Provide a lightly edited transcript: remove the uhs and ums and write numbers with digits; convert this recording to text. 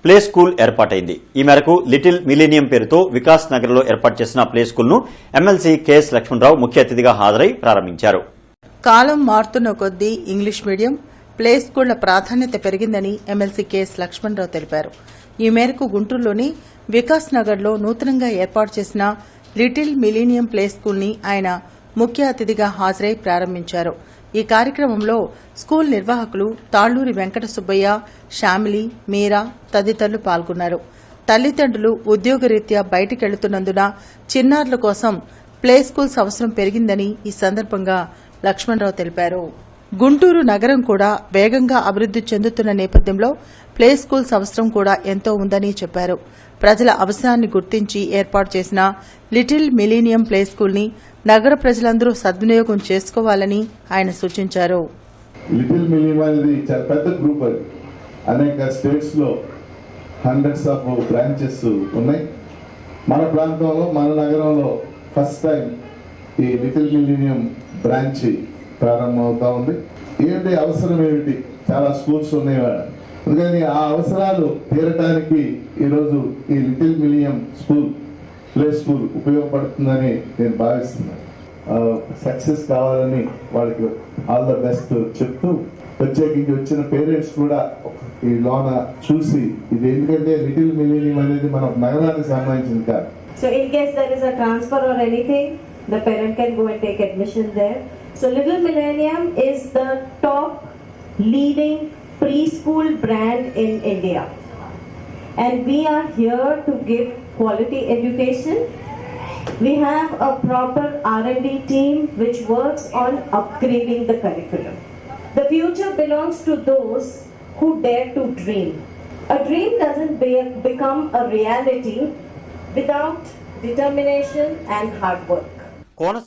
Play school ఏర్పాటైంది. ఈ మేరకు లిటిల్ మిలీనియం పేరుతో వికాస్ నగర్ లో ఏర్పాటు చేసిన ప్లే స్కూల్ ను ఎమ్మెల్సీ కెఎస్ లక్ష్మణరావు ముఖ్య అతిథిగా హాజరై ప్రారంభించారు. కాలం మారుతున్న కొద్దీ ఇంగ్లీష్ మీడియం ప్లే స్కూళ్ల ప్రాధాన్యత పెరిగిందని ఎమ్మెల్సీ కెఎస్ లక్ష్మణరావు తెలిపారు. ఈ మేరకు గుంటూరులోని వికాస్ నగర్ లో నూతనంగా ఏర్పాటు చేసిన లిటిల్ మిలీనియం ప్లే స్కూల్ ని ఆయన ముఖ్య అతిథిగా హాజరై ప్రారంభించారు. ఈ కార్యక్రమంలో స్కూల్ నిర్వాహకులు తాళ్లూరి వెంకట సుబ్బయ్య, శ్యామిలి, మీరా తదితరులు పాల్గొన్నారు. తల్లిదండ్రులు ఉద్యోగరీత్యా బయటికెళ్తున్నందున చిన్నారుల కోసం ప్లే స్కూల్స్ అవసరం పెరిగిందని ఈ సందర్భంగా లక్ష్మణరావు తెలిపారు. గుంటూరు నగరం కూడా వేగంగా అభివృద్ది చెందుతున్న నేపథ్యంలో ప్లే స్కూల్స్ అవసరం కూడా ఎంతో ఉందని చెప్పారు. ప్రజల అవసరాన్ని గుర్తించి ఏర్పాటు చేసిన లిటిల్ మిలీనియం ప్లే స్కూల్ ని నగర ప్రజలందరూ సద్వినియోగం చేసుకోవాలని ఆయన సూచించారు. లిటిల్ మిలీనియం అనేది చాలా పెద్ద గ్రూప్. అది అనేక స్టేట్స్ లో హండ్రెడ్స్ ఆఫ్ బ్రాంచెస్ ఉన్నాయి. మన ప్రాంతంలో, మన నగరంలో ఫస్ట్ టైం ఈ లిటిల్ మిలీనియం బ్రాంచ్ ప్రారంభమవుతా ఉంది. ఏంటి అవసరం ఏమిటి? చాలా స్కూల్స్ ఉన్నాయి. అందుకని ఆ అవసరాలు తీరటానికి ఈరోజు ఈ little millennium school play school ఉపయోగపడుతుందని నేను భావిస్తున్నాను. సక్సెస్ కావాలని వాళ్ళకి ఆల్ ద బెస్ట్ చెప్తూ, ప్రత్యేకించి వచ్చిన పేరెంట్స్ కూడా ఈ లోన చూసి, ఇది ఎందుకంటే లిటిల్ మిలీనియం అనేది మన నగరానికి సంబంధించింది కాదు. So in case there is a transfer or anything, the parent can go and take admission there. So Little Millennium is the top leading preschool brand in India. And we are here to give quality education. We have a proper R&D team which works on upgrading the curriculum. The future belongs to those who dare to dream. A dream doesn't become a reality without determination and hard work.